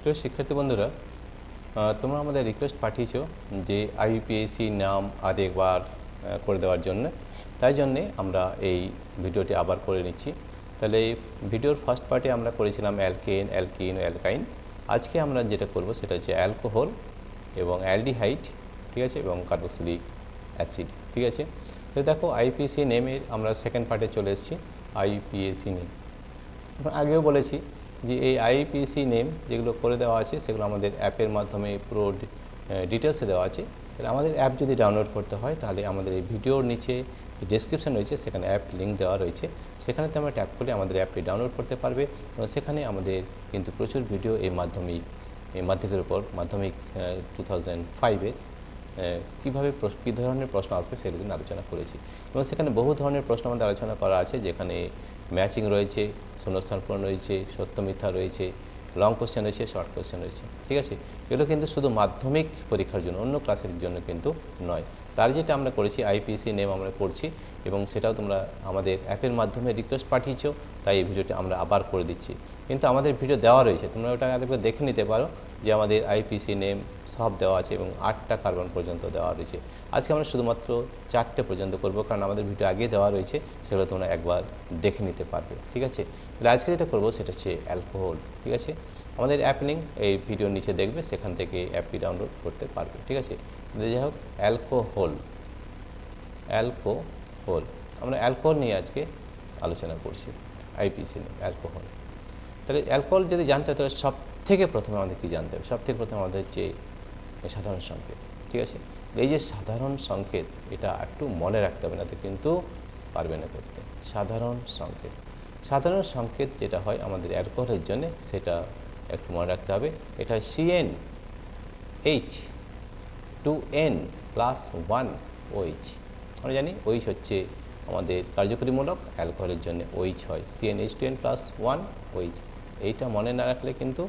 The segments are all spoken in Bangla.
প্রিয় শিক্ষার্থী বন্ধুরা, তোমরা আমাদের রিকোয়েস্ট পাঠিয়েছো যে আইইউপিএসি নাম আরেকবার করে দেওয়ার জন্য। তাই জন্যে আমরা এই ভিডিওটি আবার করে নিচ্ছি। তাহলে এই ভিডিওর ফার্স্ট পার্টে আমরা করেছিলাম অ্যালকেন, অ্যালকিন ও অ্যালকাইন। আজকে আমরা যেটা করব সেটা হচ্ছে অ্যালকোহল এবং অ্যালডিহাইড, ঠিক আছে, এবং কার্বক্সিলিক অ্যাসিড, ঠিক আছে। তো দেখো আইইউপিএসি নেমের আমরা সেকেন্ড পার্টে চলে এসেছি। আইইউপিএসি নেম আগেও বলেছি যে এই আইইউপিএসি নেম যেগুলো করে দেওয়া আছে সেগুলো আমাদের অ্যাপের মাধ্যমে পুরো ডিটেলসে দেওয়া আছে। তাহলে আমাদের অ্যাপ যদি ডাউনলোড করতে হয় তাহলে আমাদের এই ভিডিওর নিচে ডেসক্রিপশন রয়েছে, সেখানে অ্যাপ লিঙ্ক দেওয়া রয়েছে, সেখানে তোমরা ট্যাপ করে আমাদের অ্যাপটি ডাউনলোড করতে পারবে এবং সেখানে আমাদের কিন্তু প্রচুর ভিডিও এই মাধ্যমিকের উপর মাধ্যমিক 2005-এর কীভাবে কী ধরনের প্রশ্ন আসবে সেগুলো কিন্তু আলোচনা করেছি এবং সেখানে বহু ধরনের প্রশ্ন আমাদের আলোচনা করা আছে, যেখানে ম্যাচিং রয়েছে, শূন্যস্থান পূরণ রয়েছে, সত্য মিথ্যা রয়েছে, লং কোশ্চেন রয়েছে, শর্ট কোশ্চেন রয়েছে, ঠিক আছে। এগুলো কিন্তু শুধু মাধ্যমিক পরীক্ষার জন্য, অন্য ক্লাসের জন্য কিন্তু নয়। তার যেটা আমরা করেছি আইপিএসি নেম আমরা করছি এবং সেটাও তোমরা আমাদের অ্যাপের মাধ্যমে রিকোয়েস্ট পাঠিয়েছো, তাই এই ভিডিওটি আমরা আবার করে দিচ্ছি। কিন্তু আমাদের ভিডিও দেওয়া রয়েছে, তোমরা ওটা আরেকবার দেখে নিতে পারো যে আমাদের আইপিএসি নেম সব দেওয়া আছে এবং 8টা কার্বন পর্যন্ত দেওয়া রয়েছে। আজকে আমরা শুধুমাত্র 4টে পর্যন্ত করব, কারণ আমাদের ভিডিও আগে দেওয়া রয়েছে, সেগুলো তোমরা একবার দেখে নিতে পারবে, ঠিক আছে। তাহলে আজকে যেটা করবো সেটা হচ্ছে অ্যালকোহল, ঠিক আছে। আমাদের অ্যাপ লিঙ্ক এই ভিডিওর নিচে দেখবে, সেখান থেকে অ্যাপটি ডাউনলোড করতে পারবে, ঠিক আছে। তাহলে যাই হোক, অ্যালকোহল আমরা অ্যালকোহল নিয়ে আজকে আলোচনা করছি। IPAC name alcohol. তাহলে অ্যালকোহল যদি জানতে হয় তাহলে সব থেকে প্রথমে আমাদের কী জানতে হবে? সব থেকে প্রথমে আমাদের যে সাধারণ সংকেত, ঠিক আছে। এই যে সাধারণ সংকেত, এটা একটু মনে রাখতে হবে, না তো কিন্তু পারবে না করতে। সাধারণ সংকেত যেটা হয় আমাদের অ্যালকোহলের জন্য, সেটা একটু মনে রাখতে হবে। এটা হয় CnH2n+1OH। আমরা জানি OH হচ্ছে আমাদের কার্যকরীমূলক, অ্যালকোহলের জন্য OH হয় CnH2n+1OH। এইটা মনে না রাখলে কিন্তু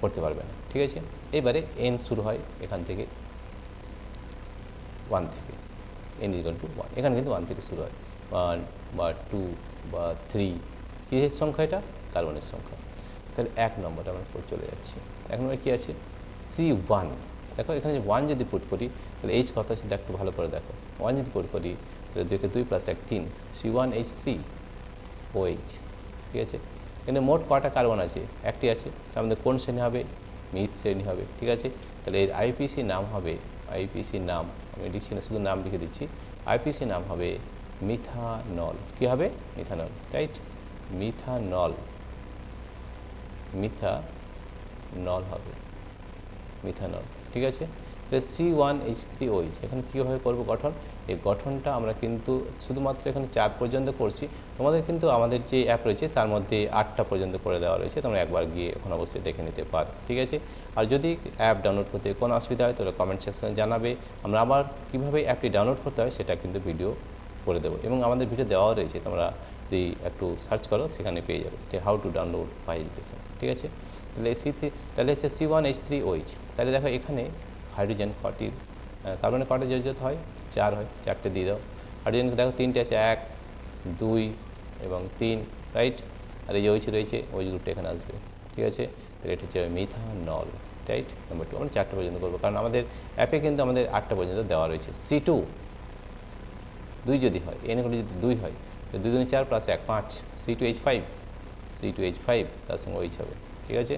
করতে পারবে না, ঠিক আছে। এবারে N শুরু হয় এখান থেকে 1 থেকে, N=1। এখানে কিন্তু 1 থেকে শুরু হয়, 1 বা 2 বা 3, কিসের সংখ্যা? এটা কার্বনের সংখ্যা। তাহলে 1 নম্বরটা আমরা পড়ে চলে যাচ্ছি। 1 নম্বরে কী আছে? C1। দেখো এখানে যে 1 যদি পুট করি তাহলে H কত আছে একটু ভালো করে দেখো। 1 যদি পুট করি তাহলে 2 কে 2 + 1 3, C1H3OH, ঠিক আছে। এখানে মোট কটা কার্বন আছে? একটি আছে। তার মধ্যে কোন শ্রেণী হবে? মিথ শ্রেণী হবে, ঠিক আছে। তাহলে এর আইপিসি নাম হবে, আইপিসি নাম আমি লিখছি না, শুধু নাম লিখে দিচ্ছি। আইপিসি নাম হবে মিথানল। কী হবে? Methanol, right. মিথানল হবে, মিথানল, ঠিক আছে। তাহলে C1H3OH এখানে কীভাবে করবো গঠন? এই গঠনটা আমরা কিন্তু শুধুমাত্র এখানে 4 পর্যন্ত করছি। তোমাদের কিন্তু আমাদের যে অ্যাপ রয়েছে তার মধ্যে 8টা পর্যন্ত করে দেওয়া রয়েছে, তোমরা একবার গিয়ে এখন অবশ্যই দেখে নিতে পারো, ঠিক আছে। আর যদি অ্যাপ ডাউনলোড করতে কোনো অসুবিধা হয় তাহলে কমেন্ট সেকশনে জানাবে, আমরা আবার কীভাবে অ্যাপটি ডাউনলোড করতে হয় সেটা কিন্তু ভিডিও করে দেবো এবং আমাদের ভিডিও দেওয়াও রয়েছে, তোমরা যদি একটু সার্চ করো সেখানে পেয়ে যাবে যে how to download my education, ঠিক আছে। তাহলে তাহলে হচ্ছে C1H3OH। তাহলে দেখো এখানে হাইড্রোজেন কটি, কার্বনের কটা যোজিত হয়? 4 হয়, 4টে দিয়ে দাও। হাইড্রোজেন দেখো 3টে আছে, 1, 2 এবং 3, রাইট। আর এই যে OH রয়েছে, OH গ্রুপটা এখানে আসবে, ঠিক আছে। তাহলে এটা হচ্ছে মিথানল, রাইট। নাম্বার 2 আমরা 4টে পর্যন্ত করবো, কারণ আমাদের অ্যাপে কিন্তু আমাদের 8টা পর্যন্ত দেওয়া রয়েছে। C2 2 যদি হয়, N যদি 2 হয় তাহলে 2 × 4 + 1 5, C2H5 তার সঙ্গে OH হবে, ঠিক আছে।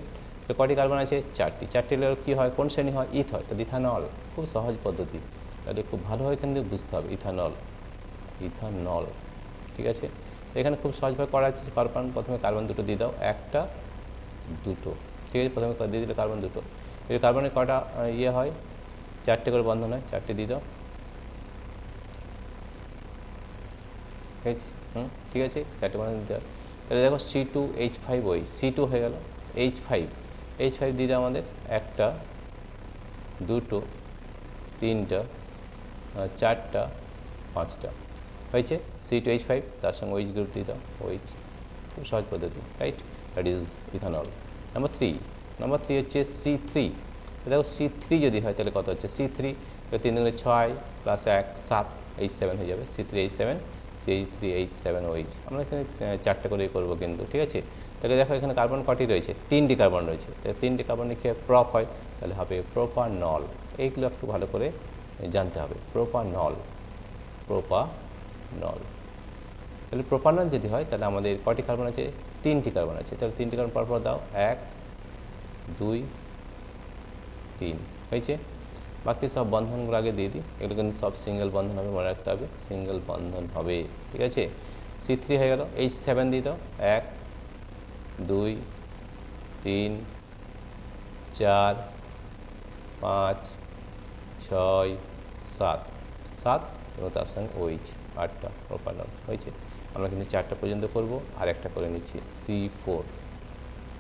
তো কটি কার্বন আছে? 4টি। 4টি হলে কী হয়? কোন শ্রেণী হয়? ইথ হয়, তাহলে ইথানল। খুব সহজ পদ্ধতি, তাহলে খুব ভালোভাবে কিন্তু বুঝতে হবে। ইথানল, ঠিক আছে। এখানে খুব সহজভাবে করা আছে। প্রথমে কার্বন দুটো দিয়ে দাও, 1টা 2টো, ঠিক আছে। প্রথমে দিয়ে দিলে কার্বন 2টো। এই কার্বনের কটা ইয়ে হয়? 4টে করে বন্ধন হয়, 4টে দিয়ে দাও, ঠিক আছে। 4টে বন্ধন দিতে হয়। তাহলে দেখো C2H5OH, C2 হয়ে গেল, H5 দিয়ে দাও আমাদের 1টা 2টো 3টা 4টা 5টা হয়েছে। C2H5 তার সঙ্গে OH গ্রুপ দিয়ে দাও, OH। খুব সহজ পদ্ধতি, right. That is ethanol. Number 3 হচ্ছে C3। দেখো C3 যদি হয় তাহলে কত হচ্ছে? C3 3 × 6 + 1 7, H7 হয়ে যাবে। C3H7OH। আমরা এখানে 4টে করেই করবো কিন্তু, ঠিক আছে। তাহলে তাহলে দেখো এখানে কার্বন কটি রয়েছে, 3টি কার্বন রয়েছে, তাহলে 3টি কার্বন কি প্রপ হয়, তাহলে হবে প্রোপানল। এইগুলো একটু ভালো করে জানতে হবে, প্রোপানল, প্রোপানল। তাহলে প্রোপানল যদি হয় তাহলে আমাদের কটি কার্বন আছে, 3টি কার্বন আছে, তাহলে 3টি কার্বন পরপর দাও, 1 2 3 হয়েছে। বাকি সব বন্ধনগুলো আগে দিয়ে দিই, এগুলো কিন্তু সব সিঙ্গেল বন্ধন হবে, মনে রাখতে হবে সিঙ্গেল বন্ধন হবে, ঠিক আছে। C3 হয়ে গেল, H7 দিয়ে দাও, 1 2 3 4 5 6 7 7 এবং তার সঙ্গে OH 8টা প্রোপানল হয়েছে। আমরা কিন্তু 4টা পর্যন্ত করব, আর একটা করে নিচ্ছি C4।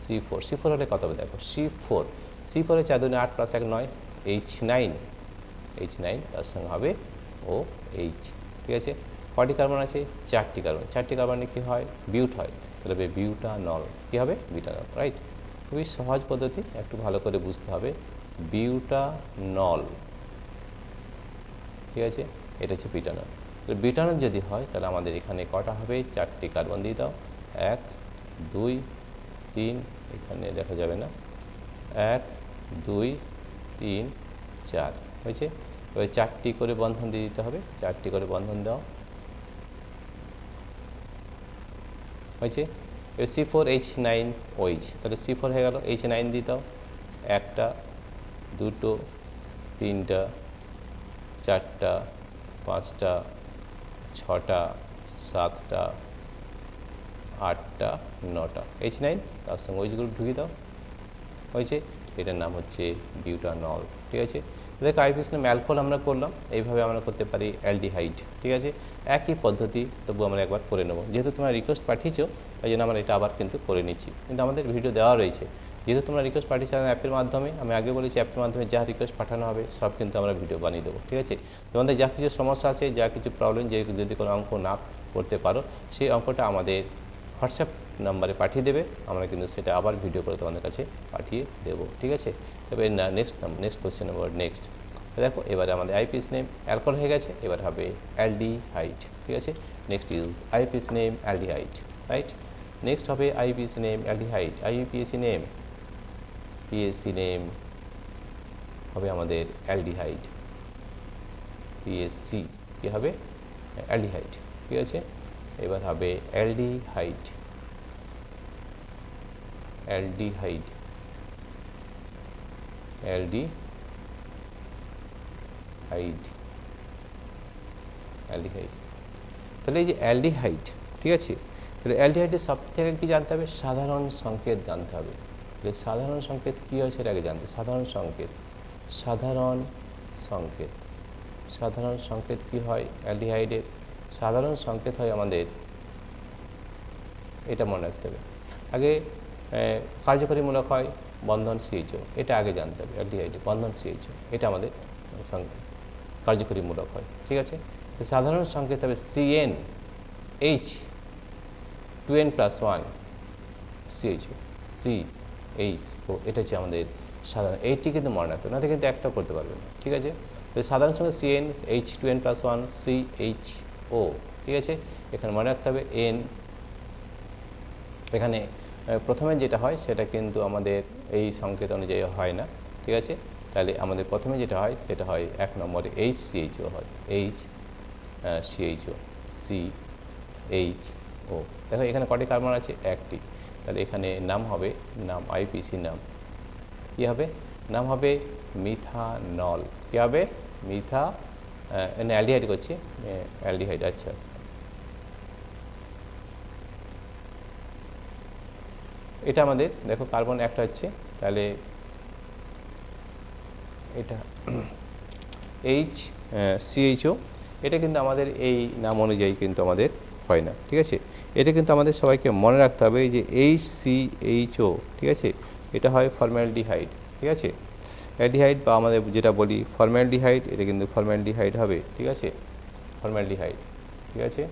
C4 হলে কত হবে দেখো, C4 এ 4 2 8 + 1 9, H9 তার সঙ্গে হবে OH, ঠিক আছে। কটি কার্বন আছে, 4টি কার্বন, 4টি কার্বনে কী হয়, বিউট হয়, তাহলে হবে বিউটানল, কী হবে বিউটানল, রাইট। খুবই সহজ পদ্ধতি, একটু ভালো করে বুঝতে হবে, বিউটানল, ঠিক আছে, এটা হচ্ছে বিউটানল। বিউটানল যদি হয় তাহলে আমাদের এখানে কটা হবে, 4টি কার্বন দিয়ে দাও, 1 2 3, এখানে দেখা যাবে না, 1 2 3 4 হয়েছে। এবার 4টি করে বন্ধন দিয়ে দিতে হবে, 4টি করে বন্ধন দাও, হয়েছে। এবার C4H9OH, তাহলে C4 হয়ে গেল, H9 দিয়ে দাও, 1টা 2টো 3টা 4টা 5টা 6টা 7টা 8টা 9টা, H9 তার সঙ্গে OH গ্রুপ ঢুকিয়ে দাও, হয়েছে। এটার নাম হচ্ছে বিউটানল, ঠিক আছে। দেখো আইপিএস নাম অ্যালকোহল আমরা করলাম, এইভাবে আমরা করতে পারি অ্যালডিহাইড, ঠিক আছে। একই পদ্ধতি, তবু আমরা একবার করে নেব, যেহেতু তোমরা রিকোয়েস্ট পাঠিয়েছো তাই জন্য আমরা এটা আবার কিন্তু করে নিচ্ছি, কিন্তু আমাদের ভিডিও দেওয়া রয়েছে। যেহেতু তোমরা রিকোয়েস্ট পাঠিয়েছো অ্যাপের মাধ্যমে, আমি আগে বলেছি অ্যাপের মাধ্যমে যা রিকোয়েস্ট পাঠানো হবে সব কিন্তু আমরা ভিডিও বানিয়ে দেবো, ঠিক আছে। তোমাদের যা কিছু সমস্যা আছে, যা কিছু প্রবলেম, যে যদি কোনো অঙ্ক না করতে পারো সেই অঙ্কটা আমাদের হোয়াটসঅ্যাপ নাম্বারে পাঠিয়ে দেবে, আমরা কিন্তু সেটা আবার ভিডিও করে তোমাদের কাছে পাঠিয়ে দেবো, ঠিক আছে। এবার নেক্সট কোশ্চেন নাম্বার নেক্সট দেখো, এবারে আমাদের আইপিএস নেম অ্যালকোহল হয়ে গেছে, এবার হবে অ্যালডিহাইড, ঠিক আছে। Next use IUPAC name aldehyde, right. Next হবে IUPAC name aldehyde, IUPAC name হবে আমাদের অ্যালডিহাইড, পিএসসি কী হবে অ্যালডিহাইড, ঠিক আছে। এবার হবে অ্যালডিহাইড, অ্যালডিহাইড, তাহলে এই যে অ্যালডিহাইড, ঠিক আছে, তাহলে অ্যালডিহাইডের সব থেকে কী জানতে হবে, সাধারণ সংকেত জানতে হবে। তাহলে সাধারণ সংকেত কী হয় সেটা আগে জানতে, সাধারণ সংকেত কী হয় অ্যালডিহাইডের, সাধারণ সংকেত হয় আমাদের, এটা মনে রাখতে হবে। আগে কার্যকরীমূলক হয় বন্ধন CHO, এটা আগে জানতে হবে, অ্যালডিহাইডে বন্ধন CHO, এটা আমাদের কার্যকরীমূলক হয়, ঠিক আছে। তো সাধারণ সংকেত হবে CnH2n+1 CHO, এটা হচ্ছে আমাদের সাধারণ, এইটি কিন্তু মনে রাখতে হবে, না কিন্তু একটাও করতে পারবে না, ঠিক আছে। তো সাধারণ সংকেত CnH2n+1 CHO, ঠিক আছে। এখানে মনে রাখতে হবে N, এখানে প্রথমে যেটা হয় সেটা কিন্তু আমাদের এই সংকেত অনুযায়ী হয় না, ঠিক আছে। তাহলে আমাদের প্রথমে যেটা হয় সেটা হয় 1 নম্বরে HCHO হয়, HCHO, CHO। দেখো এখানে কটি কার্বন আছে, 1টি, তাহলে এখানে নাম হবে, নাম আইপিসি নাম কী হবে, নাম হবে মিথানল, কী হবে অ্যালডিহাইড করছি, অ্যালডিহাইড, আচ্ছা। এটা আমাদের দেখো কার্বন একটা হচ্ছে, তাহলে এটা HCHO, এটা কিন্তু আমাদের এই নাম অনুযায়ী কিন্তু আমাদের হয় না, ঠিক আছে। এটা কিন্তু আমাদের সবাইকে মনে রাখতে হবে, এই যে HCHO, ঠিক আছে, এটা হয় ফর্মালডিহাইড, ঠিক আছে। অ্যালডিহাইড বা আমাদের যেটা বলি ফর্মালডিহাইড, এটা কিন্তু ফর্মালডিহাইড হবে, ঠিক আছে, ফর্মালডিহাইড, ঠিক আছে।